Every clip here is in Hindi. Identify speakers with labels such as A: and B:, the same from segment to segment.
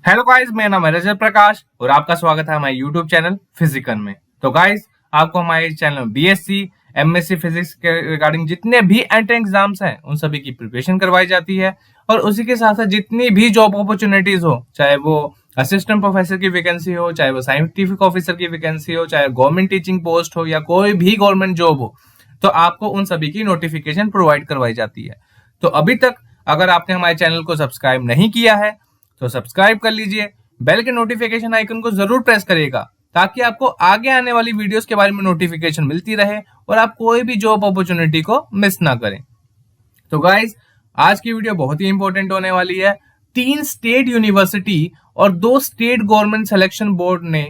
A: हेलो गाइस, मेरा नाम है रजत प्रकाश और आपका स्वागत है हमारे यूट्यूब चैनल फिजिकल में। तो गाइस, आपको हमारे चैनल में बीएससी, एमएससी फिजिक्स के रिगार्डिंग जितने भी एंट्रेंस एग्जाम्स हैं उन सभी की प्रिपरेशन करवाई जाती है। और उसी के साथ साथ जितनी भी जॉब अपॉर्चुनिटीज हो, चाहे वो असिस्टेंट प्रोफेसर की वैकेंसी हो, चाहे वो साइंटिफिक ऑफिसर की वैकेंसी हो, चाहे गवर्नमेंट टीचिंग पोस्ट हो या कोई भी गवर्नमेंट जॉब हो, तो आपको उन सभी की नोटिफिकेशन प्रोवाइड करवाई जाती है। तो अभी तक अगर आपने हमारे चैनल को सब्सक्राइब नहीं किया है तो सब्सक्राइब कर लीजिए, बेल के नोटिफिकेशन आइकन को जरूर प्रेस करिएगा ताकि आपको आगे आने वाली वीडियोस के बारे में नोटिफिकेशन मिलती रहे और आप कोई भी जॉब अपॉर्चुनिटी को मिस ना करें। तो गाइज, आज की वीडियो बहुत ही इंपॉर्टेंट होने वाली है। 3 स्टेट यूनिवर्सिटी और 2 स्टेट गवर्नमेंट सिलेक्शन बोर्ड ने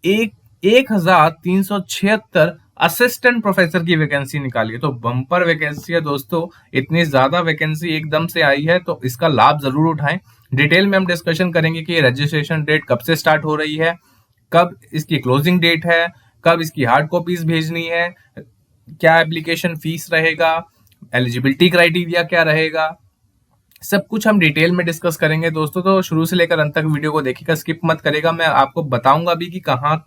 A: 1376 असिस्टेंट प्रोफेसर की वैकेंसी निकाली है। तो बम्पर वैकेंसी है दोस्तों, इतनी ज्यादा वैकेंसी एकदम से आई है तो इसका लाभ जरूर उठाएं। डिटेल में हम डिस्कशन करेंगे कि रजिस्ट्रेशन डेट कब से स्टार्ट हो रही है, कब इसकी क्लोजिंग डेट है, कब इसकी हार्ड कॉपीज भेजनी है, क्या एप्लीकेशन फीस रहेगा, एलिजिबिलिटी क्राइटेरिया क्या रहेगा, सब कुछ हम डिटेल में डिस्कस करेंगे दोस्तों। तो शुरू से लेकर अंत तक वीडियो को देखिएगा, स्किप मत करेगा। मैं आपको बताऊंगा भी कि कहाँ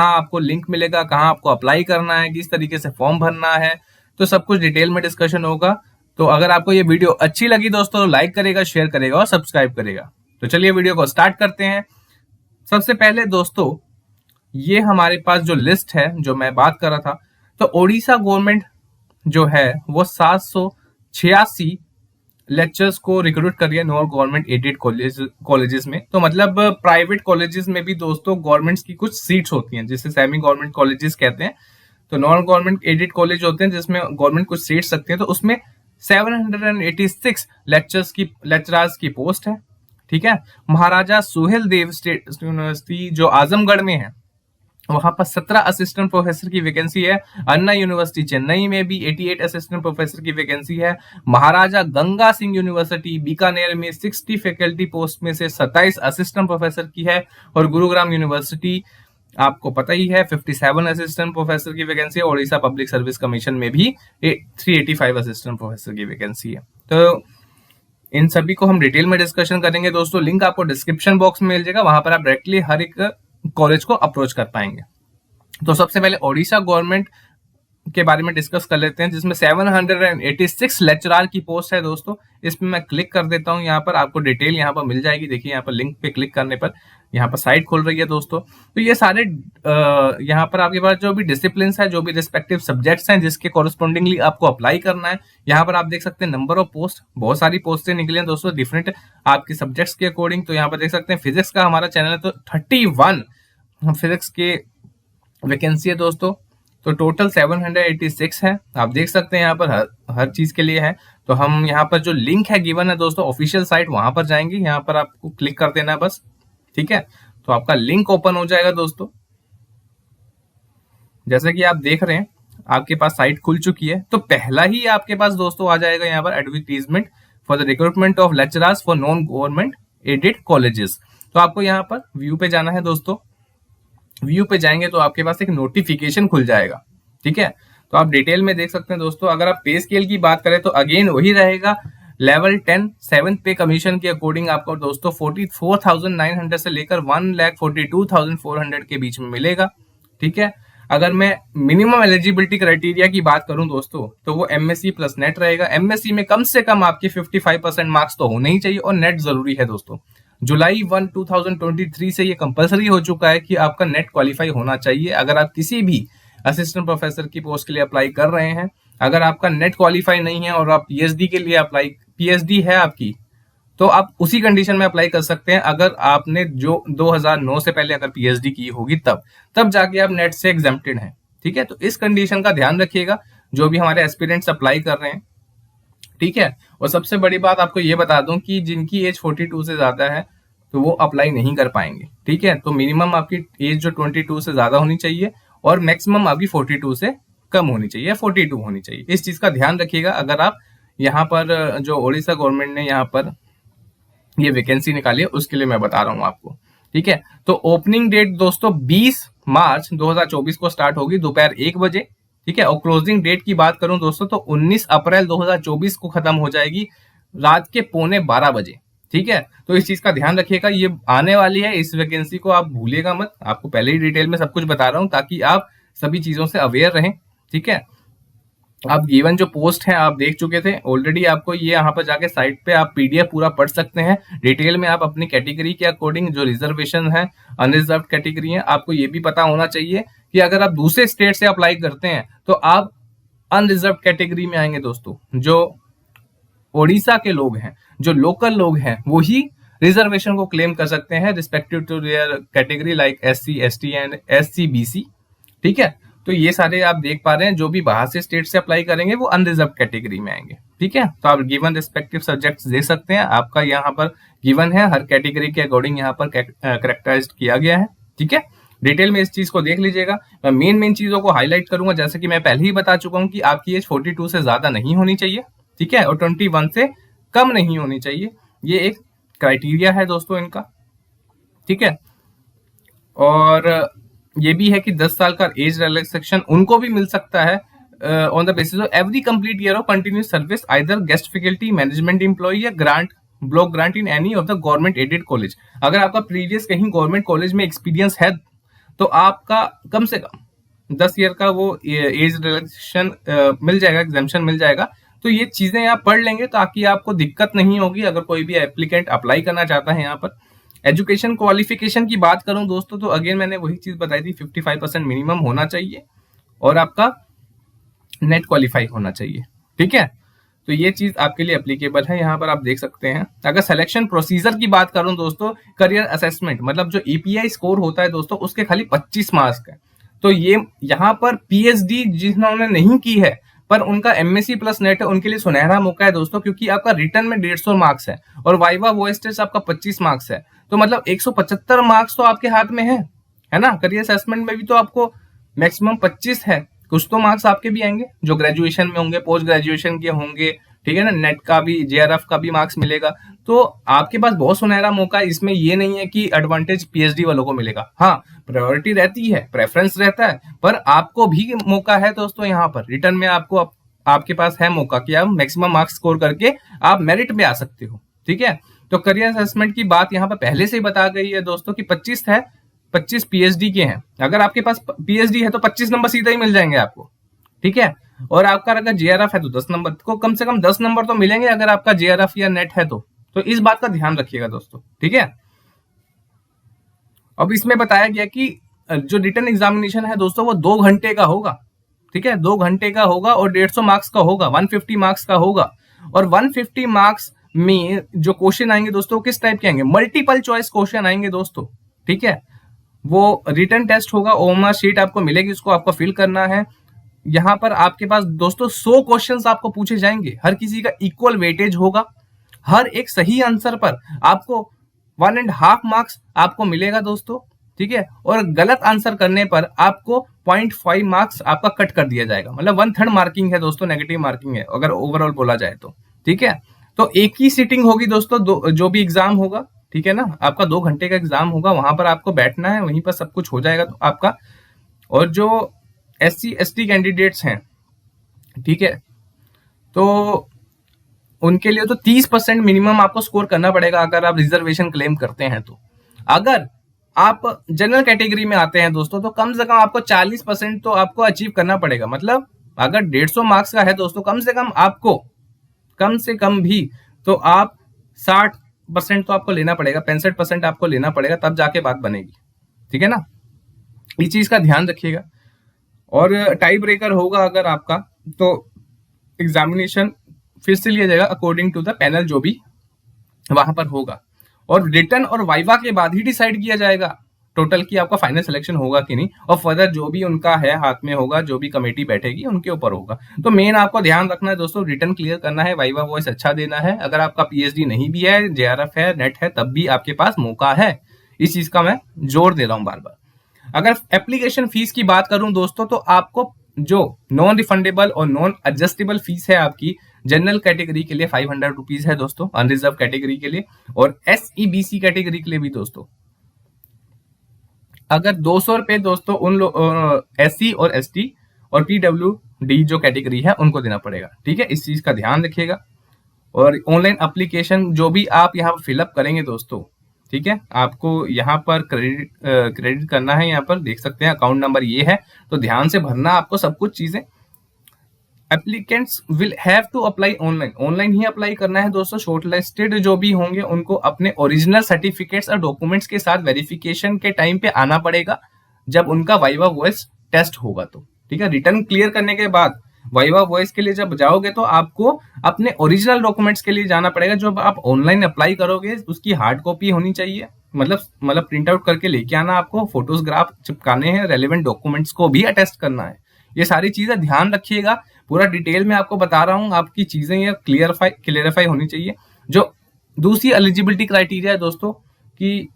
A: आपको लिंक मिलेगा, कहाँ आपको अप्लाई करना है, किस तरीके से फॉर्म भरना है, तो सब कुछ डिटेल में डिस्कशन होगा। तो अगर आपको ये वीडियो अच्छी लगी दोस्तों तो लाइक करेगा, शेयर करेगा और सब्सक्राइब करेगा। तो चलिए वीडियो को स्टार्ट करते हैं। सबसे पहले दोस्तों, ये हमारे पास जो लिस्ट है जो मैं बात कर रहा था, तो ओडिशा गवर्नमेंट जो है वो 786 लेक्चर्स को रिक्रूट कर रही है नॉन गवर्नमेंट एडेड कॉलेजेस में। तो मतलब प्राइवेट कॉलेजेस में भी दोस्तों गवर्नमेंट्स की कुछ सीट्स होती हैं जिसे सेमी गवर्नमेंट कॉलेजेस कहते हैं। तो नॉन गवर्नमेंट एडेड कॉलेज होते हैं जिसमें गवर्नमेंट कुछ सीट्स रखती है। तो उसमें 786 लेक्चरर्स की पोस्ट है। ठीक है, महाराजा सुहेल देव स्टेट यूनिवर्सिटी जो आजमगढ़ में है वहां पर 17 असिस्टेंट प्रोफेसर की वैकेंसी है। अन्ना यूनिवर्सिटी चेन्नई में भी 88 असिस्टेंट प्रोफेसर की वैकेंसी है। महाराजा गंगा सिंह यूनिवर्सिटी बीकानेर में 60 फैकल्टी पोस्ट में से 27 असिस्टेंट प्रोफेसर की है। और गुरुग्राम यूनिवर्सिटी आपको पता ही है 57 असिस्टेंट प्रोफेसर की वैकेंसी है। ओडिशा पब्लिक सर्विस कमीशन में भी 385 असिस्टेंट प्रोफेसर की वैकेंसी है। तो इन सभी को हम डिटेल में डिस्कशन करेंगे दोस्तों। लिंक आपको डिस्क्रिप्शन बॉक्स में मिल जाएगा, वहां पर आप डायरेक्टली हर एक कॉलेज को अप्रोच कर पाएंगे। तो सबसे पहले ओडिशा गवर्नमेंट के बारे में डिस्कस कर लेते हैं जिसमें 786 लेक्चरर की पोस्ट है दोस्तों। इसमें मैं क्लिक कर देता हूं, यहाँ पर आपको डिटेल यहाँ पर मिल जाएगी। देखिए यहाँ पर लिंक पे क्लिक करने पर यहाँ पर साइट खुल रही है दोस्तों। तो ये सारे यहाँ पर आपके पास जो भी डिसिप्लिन है, जो भी रिस्पेक्टिव सब्जेक्ट्स हैं जिसके कॉरेस्पॉन्डिंगली आपको अप्लाई करना है, यहाँ पर आप देख सकते हैं नंबर ऑफ पोस्ट, बहुत सारी पोस्टें निकली हैं दोस्तों डिफरेंट आपके सब्जेक्ट्स के अकॉर्डिंग। तो यहाँ पर देख सकते हैं फिजिक्स का हमारा चैनल है तो 31 फिजिक्स के वैकेंसी है दोस्तों। तो टोटल 786 है, आप देख सकते हैं यहाँ पर हर चीज के लिए है। तो हम यहाँ पर जो लिंक है गिवन है दोस्तों ऑफिशियल साइट, वहां पर जाएंगे, यहाँ पर आपको क्लिक कर देना है बस। ठीक है, तो आपका लिंक ओपन हो जाएगा दोस्तों। जैसे कि आप देख रहे हैं आपके पास साइट खुल चुकी है। तो पहला ही आपके पास दोस्तों आ जाएगा यहाँ पर advertisement for the recruitment of lecturers for non government aided colleges. तो आपको यहाँ पर व्यू पे जाना है दोस्तों। व्यू पे जाएंगे तो आपके पास एक नोटिफिकेशन खुल जाएगा। ठीक है, तो आप डिटेल में देख सकते हैं दोस्तों। अगर आप पे स्केल की बात करें तो अगेन वही रहेगा, लेवल 10 7th पे कमीशन के अकॉर्डिंग आपको दोस्तों 44,900 से लेकर 1,42,400 के बीच में मिलेगा। ठीक है, अगर मैं मिनिमम एलिजिबिलिटी क्राइटेरिया की बात करूं दोस्तों तो वो एमएससी प्लस नेट रहेगा। एमएससी में कम से कम आपके 55% मार्क्स तो होने ही चाहिए और नेट जरूरी है दोस्तों। जुलाई 1 2023 से ये कंपलसरी हो चुका है कि आपका नेट क्वालिफाई होना चाहिए। अगर आप किसी भी असिस्टेंट प्रोफेसर की पोस्ट के लिए अप्लाई कर रहे हैं, अगर आपका नेट क्वालिफाई नहीं है और आप पीएचडी के लिए पीएचडी है आपकी, तो आप उसी कंडीशन में अप्लाई कर सकते हैं। अगर आपने जो 2009 से पहले अगर पीएचडी की होगी तब जाके आप नेट से एग्जेम्प्टेड हैं। ठीक है, तो इस कंडीशन का ध्यान रखिएगा जो भी हमारे एस्पिरेंट्स अप्लाई कर रहे हैं। ठीक है, और सबसे बड़ी बात आपको ये बता दूं कि जिनकी एज 42 से ज्यादा है तो वो अप्लाई नहीं कर पाएंगे। ठीक है, तो मिनिमम आपकी एज जो 22 से ज्यादा होनी चाहिए और मैक्सिमम आपकी 42 से कम होनी चाहिए, 42 होनी चाहिए। इस चीज का ध्यान रखिएगा अगर आप यहाँ पर जो ओडिशा गवर्नमेंट ने यहाँ पर ये वैकेंसी निकाली है उसके लिए मैं बता रहा हूँ आपको। ठीक है, तो ओपनिंग डेट दोस्तों 20 मार्च 2024 को स्टार्ट होगी दोपहर 1 बजे। ठीक है, और क्लोजिंग डेट की बात करूं दोस्तों तो 19 अप्रैल 2024 को खत्म हो जाएगी रात के 11:15 बजे। ठीक है, तो इस चीज का ध्यान रखिएगा, ये आने वाली है, इस वैकेंसी को आप भूलिएगा मत। आपको पहले ही डिटेल में सब कुछ बता रहा हूँ ताकि आप सभी चीजों से अवेयर रहें। ठीक है, आप गिवन जो पोस्ट है आप देख चुके थे ऑलरेडी, आपको ये यहाँ पर जाके साइट पे आप पीडीएफ पूरा पढ़ सकते हैं डिटेल में। आप अपनी कैटेगरी के अकॉर्डिंग जो रिजर्वेशन है, अनरिजर्व कैटेगरी है, आपको ये भी पता होना चाहिए कि अगर आप दूसरे स्टेट से अप्लाई करते हैं तो आप अनरिजर्व कैटेगरी में आएंगे दोस्तों। जो ओडिशा के लोग हैं, जो लोकल लोग हैं, वही रिजर्वेशन को क्लेम कर सकते हैं respective to their category like SC ST and SC BC। ठीक है, तो ये सारे आप देख पा रहे हैं, जो भी बाहर से स्टेट से अप्लाई करेंगे वो अनरिजर्व कैटेगरी में आएंगे। ठीक है, तो आप गिवन रिस्पेक्टिव सब्जेक्ट्स देख सकते हैं, आपका यहाँ पर गिवन है, हर कैटेगरी के अकॉर्डिंग यहाँ पर करेक्टराइज किया गया है। ठीक है, डिटेल में इस चीज को देख लीजिएगा। मैं मेन चीजों को हाईलाइट करूंगा, जैसे कि मैं पहले ही बता चुका हूं कि आपकी एज 42 से ज्यादा नहीं होनी चाहिए। ठीक है, और 21 से कम नहीं होनी चाहिए, ये एक क्राइटेरिया है दोस्तों इनका। ठीक है, और ये भी है कि 10 साल का एज रिलैक्सेशन उनको भी मिल सकता है on the basis of every complete year of continuous service either guest faculty, management employ या grant, block grant in any of the government aided college. अगर आपका प्रीवियस कहीं गवर्नमेंट कॉलेज में एक्सपीरियंस है तो आपका कम से कम 10 ईयर का वो एज रिलैक्सेशन मिल जाएगा, एग्जाम्पशन मिल जाएगा। तो ये चीजें आप पढ़ लेंगे ताकि आपको दिक्कत नहीं होगी अगर कोई भी एप्लीकेंट अप्लाई करना चाहता है यहाँ पर। एजुकेशन क्वालिफिकेशन की बात करूं दोस्तों, तो अगेन मैंने वही चीज बताई थी, 55% मिनिमम होना चाहिए और आपका नेट क्वालिफाई होना चाहिए। ठीक है, तो ये चीज आपके लिए एप्लीकेबल है, यहाँ पर आप देख सकते हैं। अगर सिलेक्शन प्रोसीजर की बात करूं दोस्तों, करियर असेसमेंट मतलब जो EPI स्कोर होता है दोस्तों, उसके खाली 25 मार्क्स का। तो ये यहाँ पर PhD जिन्होंने नहीं की है पर उनका MSc प्लस नेट है, उनके लिए सुनहरा मौका है दोस्तों, क्योंकि आपका रिटर्न में 150 मार्क्स है और वाइवा वॉइस टेस्ट आपका 25 मार्क्स है। तो मतलब 175 मार्क्स तो आपके हाथ में है ना। करियर असेसमेंट में भी तो आपको मैक्सिमम 25 है, कुछ तो मार्क्स आपके भी आएंगे जो ग्रेजुएशन में होंगे, पोस्ट ग्रेजुएशन के होंगे। ठीक है ना, नेट का भी, JRF का भी मार्क्स मिलेगा। तो आपके पास बहुत सुनहरा मौका है, इसमें ये नहीं है कि एडवांटेज PhD वालों को मिलेगा। हाँ, प्रायोरिटी रहती है, प्रेफरेंस रहता है, पर आपको भी मौका है दोस्तों। यहाँ पर रिटर्न में आपको आपके पास है मौका कि आप मैक्सिमम मार्क्स स्कोर करके आप मेरिट में आ सकते हो। ठीक है, तो करियर असेसमेंट की बात यहाँ पर पहले से ही बता गई है दोस्तों कि 25 है, 25 PhD के हैं। अगर आपके पास PhD है तो 25 नंबर सीधा ही मिल जाएंगे आपको। ठीक है, और आपका अगर JRF है तो 10 नंबर को, कम से कम 10 नंबर तो मिलेंगे अगर आपका JRF या नेट है तो इस बात का ध्यान रखिएगा दोस्तों। ठीक है, अब इसमें बताया गया कि जो रिटन एग्जामिनेशन है दोस्तों वो 2 घंटे का होगा। ठीक है, 2 घंटे का होगा और 150 मार्क्स का होगा, 150 मार्क्स का होगा। और 150 मार्क्स में जो क्वेश्चन आएंगे दोस्तों किस टाइप के आएंगे, मल्टीपल चॉइस क्वेश्चन आएंगे दोस्तों। ठीक है, वो रिटन टेस्ट होगा, ओमा शीट आपको मिलेगी, उसको आपको फिल करना है। यहाँ पर आपके पास दोस्तों 100 क्वेश्चंस आपको पूछे जाएंगे, हर किसी का इक्वल वेटेज होगा। हर एक सही आंसर पर आपको 1.5 मार्क्स आपको मिलेगा दोस्तों। ठीक है, और गलत आंसर करने पर आपको 0.5 मार्क्स आपका कट कर दिया जाएगा, मतलब 1/3 मार्किंग है दोस्तों, नेगेटिव मार्किंग है अगर ओवरऑल बोला जाए तो। ठीक है, तो एक ही सीटिंग होगी दोस्तों, जो भी एग्जाम होगा। ठीक है ना, आपका 2 घंटे का एग्जाम होगा, वहां पर आपको बैठना है, वहीं पर सब कुछ हो जाएगा तो आपका। और जो SC ST कैंडिडेट्स हैं, ठीक है, तो उनके लिए तो 30% मिनिमम आपको स्कोर करना पड़ेगा अगर आप रिजर्वेशन क्लेम करते हैं तो। अगर आप जनरल कैटेगरी में आते हैं दोस्तों तो कम से कम आपको 40% तो आपको अचीव करना पड़ेगा। मतलब अगर 150 मार्क्स का है दोस्तों, कम से कम आपको, कम से कम भी तो आप 60% तो आपको लेना पड़ेगा, 65% आपको लेना पड़ेगा, तब जाके बात बनेगी। ठीक है ना, इस चीज का ध्यान रखिएगा। और टाई ब्रेकर होगा अगर आपका, तो एग्जामिनेशन फिर से लिया जाएगा अकॉर्डिंग टू द पैनल जो भी वहां पर होगा, और रिटर्न और वाइवा के बाद ही डिसाइड किया जाएगा टोटल कि आपका फाइनल सिलेक्शन होगा कि नहीं। और फर्दर जो भी उनका है हाथ में होगा, जो भी कमेटी बैठेगी उनके ऊपर होगा। तो मेन आपको ध्यान रखना है दोस्तों, रिटर्न क्लियर करना है, वाइवा वॉइस अच्छा देना है। अगर आपका PhD नहीं भी है, JRF है, नेट है, तब भी आपके पास मौका है। इस चीज का मैं जोर दे रहा हूं बार बार। अगर एप्लीकेशन फीस की बात करूं दोस्तों, तो आपको जो नॉन रिफंडेबल और नॉन एडजस्टेबल फीस है आपकी जनरल कैटेगरी के लिए 500 रुपीज है दोस्तों, अनरिजर्व कैटेगरी के लिए, और SEBC कैटेगरी के लिए भी दोस्तों अगर 200 रुपए दोस्तों उन SC और ST और PWD जो कैटेगरी है उनको देना पड़ेगा। ठीक है, इस चीज का ध्यान रखिएगा। और ऑनलाइन एप्लीकेशन जो भी आप यहाँ पर फिलअप करेंगे दोस्तों, ठीक है, आपको यहाँ पर क्रेडिट करना है। यहाँ पर देख सकते हैं अकाउंट नंबर ये है, तो ध्यान से भरना आपको सब कुछ चीजें। Applicants will have to apply online, online ही अप्लाई करना है दोस्तों। शॉर्टलिस्टेड जो भी होंगे उनको अपने ओरिजिनल सर्टिफिकेट्स और डॉक्यूमेंट्स के साथ वेरिफिकेशन के टाइम पे आना पड़ेगा जब उनका वाइवा वॉइस टेस्ट होगा तो, ठीक है। रिटर्न क्लियर करने के बाद वाइवा वॉइस के लिए जब जाओगे तो आपको अपने ओरिजिनल डॉक्यूमेंट्स के लिए जाना पड़ेगा। जब आप ऑनलाइन अप्लाई करोगे उसकी हार्ड कॉपी होनी चाहिए, मतलब प्रिंट आउट करके लेके आना, आपको फोटोग्राफ चिपकाने हैं, रेलेवेंट डॉक्यूमेंट्स को भी अटेस्ट करना है। ये सारी चीजें ध्यान रखिएगा, पूरा डिटेल में आपको बता रहा हूँ, आपकी चीजें ये क्लियरिफाई होनी चाहिए। जो दूसरी एलिजिबिलिटी क्राइटेरिया है दोस्तों कि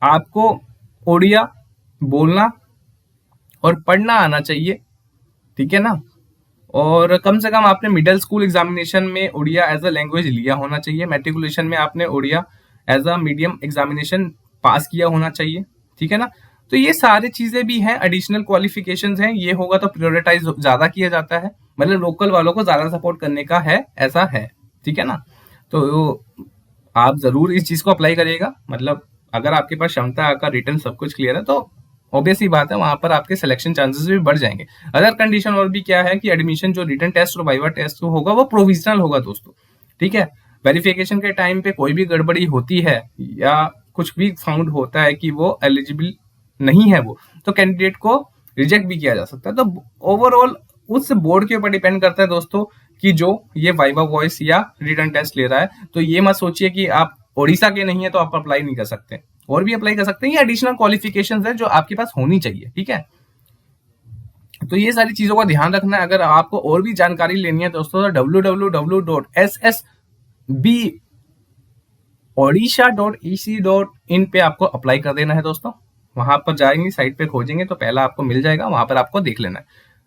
A: आपको ओडिया बोलना और पढ़ना आना चाहिए, ठीक है ना। और कम से कम आपने मिडिल स्कूल एग्जामिनेशन में उड़िया एज अ लैंग्वेज लिया होना चाहिए। मैट्रिकुलेशन में आपने Oriya as a medium examination pass किया होना चाहिए, ठीक है ना। तो ये सारी चीजें भी हैं, एडिशनल क्वालिफिकेशंस हैं। ये होगा तो प्रायोरिटाइज ज्यादा किया जाता है, मतलब लोकल वालों को ज्यादा सपोर्ट करने का है, ऐसा है, ठीक है ना। तो आप जरूर इस चीज को अप्लाई करिएगा। मतलब अगर आपके पास क्षमता, आपका रिटर्न सब कुछ क्लियर है तो ऑब्वियस ही बात है वहां पर आपके सिलेक्शन चांसेस भी बढ़ जाएंगे। अदर कंडीशन और भी क्या है कि एडमिशन जो रिटन टेस्ट और वाइवा टेस्ट होगा वो प्रोविजनल होगा दोस्तों, ठीक है। वेरिफिकेशन के टाइम पे कोई भी गड़बड़ी होती है या कुछ भी फाउंड होता है कि वो एलिजिबल नहीं है वो, तो कैंडिडेट को रिजेक्ट भी किया जा सकता है। तो ओवरऑल उस बोर्ड के ऊपर डिपेंड करता है दोस्तों कि जो ये वाइवा वॉइस या रिटन टेस्ट ले रहा है। तो ये मत सोचिए कि आप ओडिशा के नहीं है तो आप अप्लाई नहीं कर सकते, और भी अप्लाई कर सकते हैं। ये एडिशनल क्वालिफिकेशंस है जो आपके पास होनी चाहिए, ठीक है। तो ये सारी चीजों का ध्यान रखना है। अगर आपको और भी जानकारी लेनी है दोस्तों तो www.ssbodisha.ec.in पे आपको अप्लाई कर देना है दोस्तों। वहां पर जाएंगे, साइट पे खोजेंगे तो पहला आपको मिल जाएगा, वहां पर आपको देख लेना है।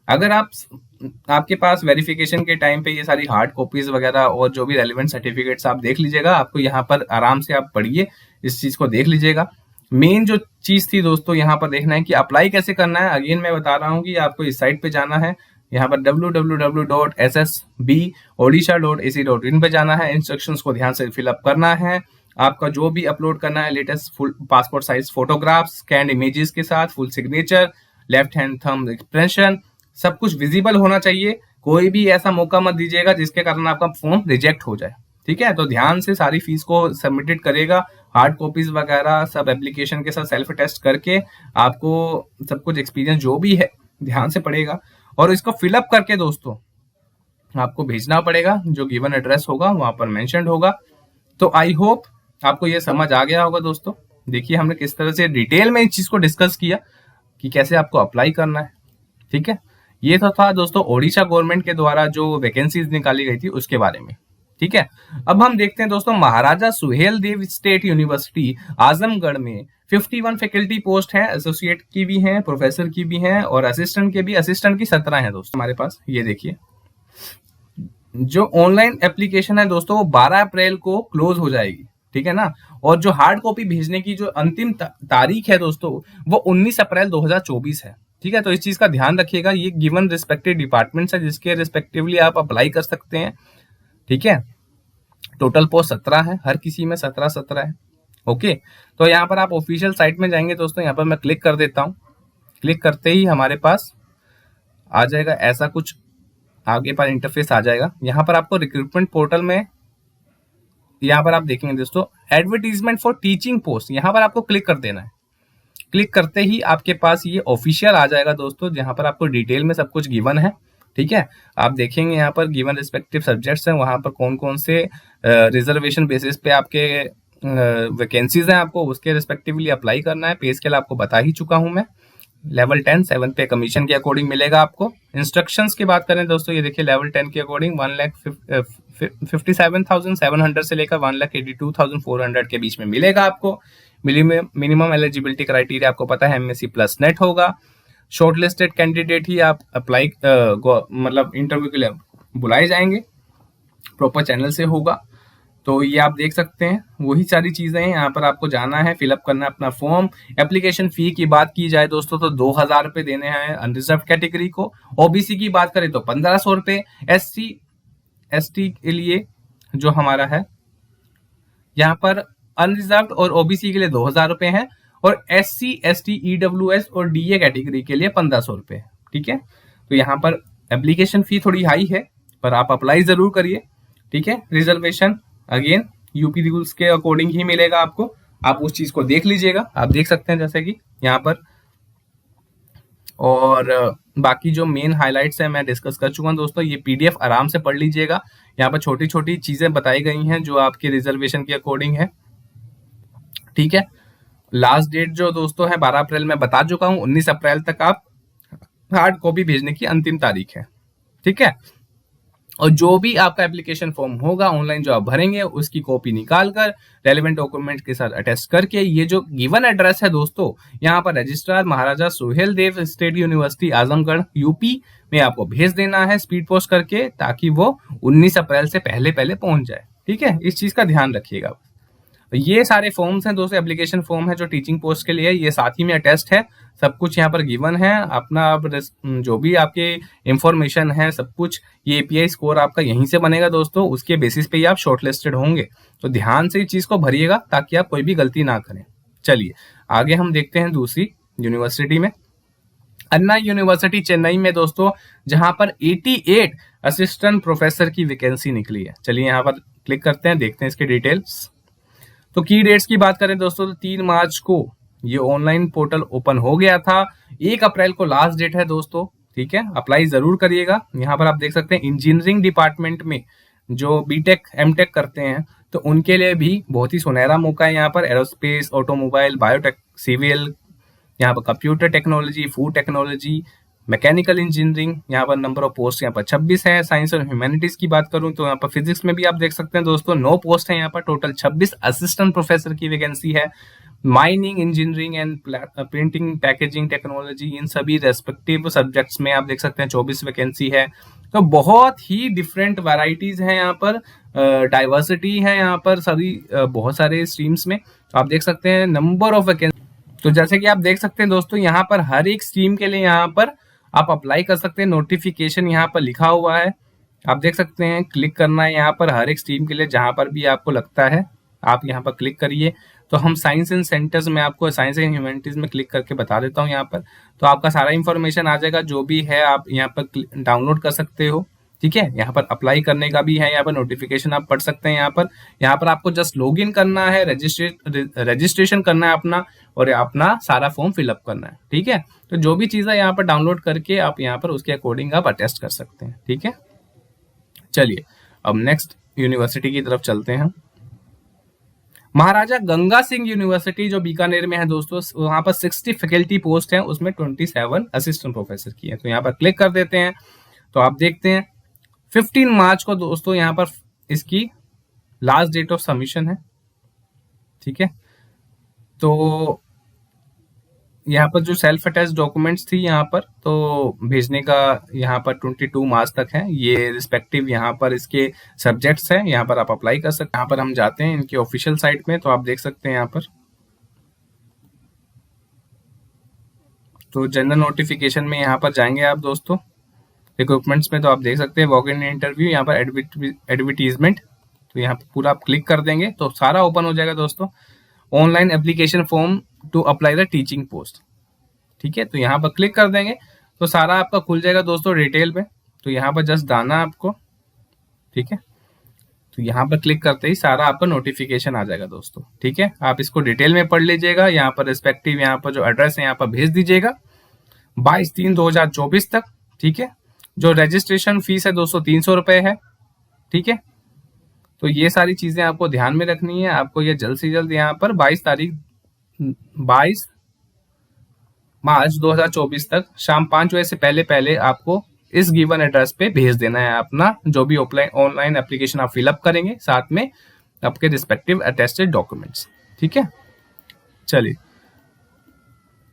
A: अगर आपके पास वेरिफिकेशन के टाइम पे ये सारी हार्ड कॉपीज वगैरह और जो भी रेलिवेंट सर्टिफिकेट्स आप देख लीजिएगा, आपको यहाँ पर आराम से आप पढ़िए, इस चीज को देख लीजिएगा। मेन जो चीज थी दोस्तों यहाँ पर देखना है कि अप्लाई कैसे करना है। अगेन मैं बता रहा हूँ कि आपको इस साइट पे जाना है, यहाँ पर www.ssbodisha.ac.in पे जाना है। इंस्ट्रक्शंस को ध्यान से फिलअप करना है। आपका जो भी अपलोड करना है, latest full passport size photograph, scan images के साथ, full signature, left hand thumb expression, सब कुछ विजिबल होना चाहिए। कोई भी ऐसा मौका मत दीजिएगा जिसके कारण आपका फॉर्म रिजेक्ट हो जाए, ठीक है। तो ध्यान से सारी फीस को सबमिटेड करेगा, हार्ड कॉपीज वगैरह सब एप्लीकेशन के साथ सेल्फ टेस्ट करके आपको सब कुछ एक्सपीरियंस जो भी है ध्यान से पड़ेगा, और इसको फिलअप करके दोस्तों आपको भेजना पड़ेगा। जो गिवन एड्रेस होगा वहां पर मेंशन्ड होगा। तो आई होप आपको ये समझ आ गया होगा दोस्तों। देखिए हमने किस तरह से डिटेल में इस चीज को डिस्कस किया कि कैसे आपको अप्लाई करना है, ठीक है। ये तो था दोस्तों ओडिशा गवर्नमेंट के द्वारा जो वैकेंसीज निकाली गई थी उसके बारे में, ठीक है। अब हम देखते हैं दोस्तों महाराजा सुहेल देव स्टेट यूनिवर्सिटी आजमगढ़ में 51 फैकल्टी पोस्ट है, एसोसिएट की भी हैं, प्रोफेसर की भी हैं और असिस्टेंट के भी। असिस्टेंट की 17 है दोस्तों हमारे पास। ये देखिए जो ऑनलाइन एप्लीकेशन है दोस्तों वो 12 अप्रैल को क्लोज हो जाएगी, ठीक है ना। और जो हार्ड कॉपी भेजने की जो अंतिम तारीख है दोस्तों वो 19 अप्रैल 2024 है, ठीक है। तो इस चीज का ध्यान रखिएगा। ये गिवन रिस्पेक्टिव डिपार्टमेंट्स है जिसके रिस्पेक्टिवली आप अप्लाई कर सकते हैं, ठीक है। टोटल पोस्ट 17 है, हर किसी में 17 है, ओके। तो यहाँ पर आप ऑफिशियल साइट में जाएंगे दोस्तों, यहाँ पर मैं क्लिक कर देता हूँ। क्लिक करते ही हमारे पास आ जाएगा ऐसा कुछ आगे पर इंटरफेस आ जाएगा। यहाँ पर आपको रिक्रूटमेंट पोर्टल में यहाँ पर आप देखेंगे दोस्तों एडवर्टीजमेंट फॉर टीचिंग पोस्ट, यहाँ पर आपको क्लिक कर देना है। क्लिक करते ही आपके पास ये ऑफिशियल आ जाएगा दोस्तों, जहां पर आपको डिटेल में सब कुछ गिवन है, ठीक है। आप देखेंगे यहाँ पर गिवन रिस्पेक्टिव सब्जेक्ट्स हैं, वहां पर कौन कौन से रिजर्वेशन बेसिस पे आपके वैकेंसीज हैं, आपको उसके रिस्पेक्टिवली अप्लाई करना है। पे स्केल आपको बता ही चुका हूं मैं, लेवल 10 7 पे कमीशन के अकॉर्डिंग मिलेगा आपको। इंस्ट्रक्शंस की बात करें दोस्तों, ये देखिए लेवल 10 के अकॉर्डिंग 1,57,700 से लेकर 1,82,400 के बीच में मिलेगा आपको। मिनिमम एलिजिबिलिटी क्राइटेरिया आपको पता है MSc प्लस नेट होगा। शॉर्टलिस्टेड कैंडिडेट ही आप अप्लाई मतलब इंटरव्यू के लिए बुलाए जाएंगे, प्रॉपर चैनल से होगा। तो ये आप देख सकते हैं वही सारी चीजें हैं। यहाँ पर आपको जाना है, फिलअप करना है अपना फॉर्म। एप्लीकेशन फी की बात की जाए दोस्तों तो 2,000 रुपए देने हैं अनरिजर्व कैटेगरी को। ओबीसी की बात करें तो 1,500 रुपए, SC ST के लिए जो हमारा है यहाँ पर अनरिजर्व्ड और ओबीसी के लिए 2,000 रुपए है, और SC ST EWS और DA कैटेगरी के लिए 1,500 रुपए। ठीक है, तो यहाँ पर एप्लीकेशन फी थोड़ी हाई है, पर आप अप्लाई जरूर करिए। ठीक है, रिजर्वेशन अगेन यूपी रूल्स के अकॉर्डिंग ही मिलेगा आपको, आप उस चीज को देख लीजिएगा। आप देख सकते हैं जैसे कि यहाँ पर, और बाकी जो मेन हाइलाइट्स है मैं डिस्कस कर चुका हूं दोस्तों। ये PDF आराम से पढ़ लीजिएगा, यहाँ पर छोटी छोटी चीजें बताई गई हैं जो आपके रिजर्वेशन के अकॉर्डिंग है। ठीक है, लास्ट डेट जो दोस्तों है 12 अप्रैल मैं बता चुका हूं, 19 अप्रैल तक आप हार्ड कॉपी भेजने की अंतिम तारीख है। ठीक है, और जो भी आपका एप्लीकेशन फॉर्म होगा ऑनलाइन जो आप भरेंगे उसकी कॉपी निकाल कर रेलिवेंट डॉक्यूमेंट के साथ अटैच करके, ये जो गिवन एड्रेस है दोस्तों, यहाँ पर रजिस्ट्रार महाराजा Suhel Dev state university Azamgarh UP में आपको भेज देना है स्पीड पोस्ट करके, ताकि वो 19 अप्रैल से पहले पहले पहुंच जाए। ठीक है, इस चीज का ध्यान रखिएगा। ये सारे फॉर्म्स हैं दोस्तों, एप्लीकेशन फॉर्म है जो टीचिंग पोस्ट के लिए, ये साथ ही में अटेस्ट है, सब कुछ यहाँ पर गिवन है। अपना जो भी आपके इंफॉर्मेशन है सब कुछ, ये API स्कोर आपका यहीं से बनेगा दोस्तों, उसके बेसिस पे ही आप शॉर्टलिस्टेड होंगे। तो ध्यान से इस चीज को भरिएगा ताकि आप कोई भी गलती ना करें। चलिए आगे हम देखते हैं दूसरी यूनिवर्सिटी में, अन्ना यूनिवर्सिटी चेन्नई में दोस्तों, जहां पर 88 असिस्टेंट प्रोफेसर की वैकेंसी निकली है। चलिए यहाँ पर क्लिक करते हैं, देखते हैं इसके डिटेल्स। तो की डेट्स की बात करें दोस्तों, तो 3 मार्च को ये ऑनलाइन पोर्टल ओपन हो गया था, 1 अप्रैल को लास्ट डेट है दोस्तों। ठीक है, अप्लाई जरूर करिएगा। यहाँ पर आप देख सकते हैं इंजीनियरिंग डिपार्टमेंट में जो बीटेक एमटेक करते हैं तो उनके लिए भी बहुत ही सुनहरा मौका है। यहाँ पर एरोस्पेस, ऑटोमोबाइल, बायोटेक, सिविल, यहाँ पर computer technology, food technology, mechanical engineering, यहाँ पर नंबर ऑफ पोस्ट यहाँ पर 26 है। साइंस और ह्यूमैनिटीज की बात करूं तो यहाँ पर फिजिक्स में भी आप देख सकते हैं दोस्तों 9 पोस्ट है, यहाँ पर टोटल 26 असिस्टेंट प्रोफेसर की वैकेंसी है। Mining, engineering and printing, packaging technology, इन सभी रेस्पेक्टिव सब्जेक्ट्स में आप देख सकते हैं 24 वैकेंसी है। तो बहुत ही डिफरेंट वैरायटीज हैं यहाँ पर, डाइवर्सिटी है यहाँ पर सभी बहुत सारे स्ट्रीम्स में। तो आप देख सकते हैं नंबर ऑफ वैकेंसी, तो जैसे कि आप देख सकते हैं दोस्तों यहाँ पर हर एक स्ट्रीम के लिए यहाँ पर आप अप्लाई कर सकते हैं। नोटिफिकेशन यहाँ पर लिखा हुआ है, आप देख सकते हैं, क्लिक करना है यहाँ पर हर एक स्ट्रीम के लिए जहां पर भी आपको लगता है आप यहाँ पर क्लिक करिए। तो हम साइंस एंड सेंटर्स में आपको साइंस एंड ह्यूमैनिटीज में क्लिक करके बता देता हूँ यहाँ पर, तो आपका सारा इंफॉर्मेशन आ जाएगा जो भी है, आप यहाँ पर डाउनलोड कर सकते हो। ठीक है, यहाँ पर अप्लाई करने का भी है, यहाँ पर नोटिफिकेशन आप पढ़ सकते हैं। यहाँ पर आपको जस्ट लॉग इन करना है, रजिस्ट्रेशन करना है अपना, और अपना सारा फॉर्म फिलअप करना है। ठीक है, तो जो भी चीज़ है यहाँ पर डाउनलोड करके आप यहाँ पर उसके अकॉर्डिंग आप अटेस्ट कर सकते हैं। ठीक है, चलिए अब नेक्स्ट यूनिवर्सिटी की तरफ चलते हैं। महाराजा गंगा सिंह यूनिवर्सिटी जो बीकानेर में है दोस्तों, वहां पर 60 फैकल्टी पोस्ट है, उसमें 27 असिस्टेंट प्रोफेसर की है। तो यहाँ पर क्लिक कर देते हैं, तो आप देखते हैं 15 मार्च को दोस्तों यहाँ पर इसकी लास्ट डेट ऑफ सबमिशन है। ठीक है, तो यहाँ पर जो सेल्फ अटैच डॉक्यूमेंट्स थी यहाँ पर तो भेजने का यहाँ पर 22 मार्च तक है, ये रिस्पेक्टिव यहाँ पर इसके सब्जेक्ट्स हैं। यहाँ पर आप अप्लाई कर सकते हैं। यहाँ पर हम जाते हैं इनकी ऑफिशियल साइट में, तो आप देख सकते हैं यहाँ पर, तो जनरल नोटिफिकेशन में यहाँ पर जाएंगे आप दोस्तों, रिक्रूटमेंट्स में, तो आप देख सकते हैं वॉक इन इंटरव्यू, यहाँ पर एडवर्टीजमेंट, तो यहाँ पर पूरा आप क्लिक कर देंगे तो सारा ओपन हो जाएगा दोस्तों। Online application form to apply the teaching post. ठीक है, तो यहाँ पर क्लिक कर देंगे तो सारा आपका खुल जाएगा दोस्तों डिटेल में। तो यहाँ पर जस्ट डालना आपको। ठीक है, तो यहाँ पर क्लिक करते ही सारा आपका नोटिफिकेशन आ जाएगा दोस्तों। ठीक है, आप इसको डिटेल में पढ़ लीजिएगा। यहाँ पर रिस्पेक्टिव यहाँ पर जो एड्रेस है यहाँ पर भेज दीजिएगा 22/3/2024 तक। ठीक है, जो रजिस्ट्रेशन फीस है दोस्तों 300 रुपए है। ठीक है, तो ये सारी चीजें आपको ध्यान में रखनी है। आपको ये जल्द से जल्द यहाँ पर 22 मार्च 2024 तक शाम 5 बजे से पहले पहले आपको इस गिवन एड्रेस पे भेज देना है अपना जो भी ऑनलाइन एप्लीकेशन आप फिलअप करेंगे, साथ में आपके रिस्पेक्टिव अटेस्टेड डॉक्यूमेंट्स। ठीक है, चलिए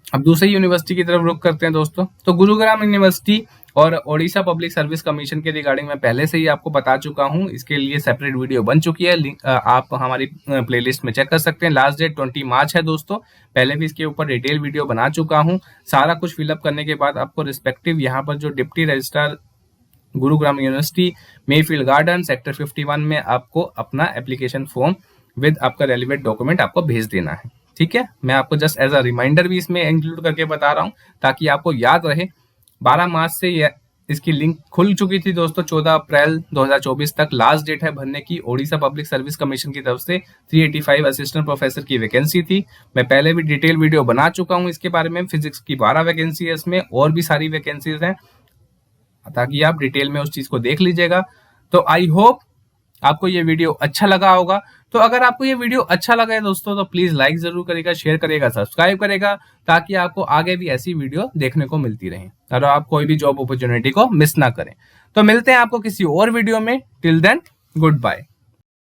A: अब दूसरी यूनिवर्सिटी की तरफ रुख करते हैं दोस्तों। तो गुरुग्राम यूनिवर्सिटी और ओडिशा पब्लिक सर्विस कमीशन के रिगार्डिंग मैं पहले से ही आपको बता चुका हूं, इसके लिए सेपरेट वीडियो बन चुकी है, आप हमारी प्लेलिस्ट में चेक कर सकते हैं। लास्ट डेट 20 मार्च है दोस्तों, पहले भी इसके ऊपर डिटेल वीडियो बना चुका हूं। सारा कुछ फिलअप करने के बाद आपको रिस्पेक्टिव यहाँ पर जो deputy registrar Gurugram university, Mayfield garden, sector 51 में आपको अपना एप्लीकेशन फॉर्म विद आपका रेलिवेंट डॉक्यूमेंट आपको भेज देना है। ठीक है, मैं आपको जस्ट एज अ रिमाइंडर भी इसमें इंक्लूड करके बता रहा हूँ ताकि आपको याद रहे। 12 मार्च से इसकी लिंक खुल चुकी थी दोस्तों, 14 अप्रैल 2024 तक लास्ट डेट है भरने की। ओडिशा पब्लिक सर्विस कमीशन की तरफ से 385 असिस्टेंट प्रोफेसर की वैकेंसी थी। मैं पहले भी डिटेल वीडियो बना चुका हूँ इसके बारे में। फिजिक्स की 12 वैकेंसी है इसमें, और भी सारी वैकेंसीज हैं, ताकि आप डिटेल में उस चीज को देख लीजिएगा। तो आई होप आपको ये वीडियो अच्छा लगा होगा। तो अगर आपको ये वीडियो अच्छा लगा है दोस्तों, तो प्लीज लाइक जरूर करेगा, शेयर करेगा, सब्सक्राइब करेगा, ताकि आपको आगे भी ऐसी वीडियो देखने को मिलती रहे और आप कोई भी जॉब अपॉर्चुनिटी को मिस ना करें। तो मिलते हैं आपको किसी और वीडियो में। Till then, good bye.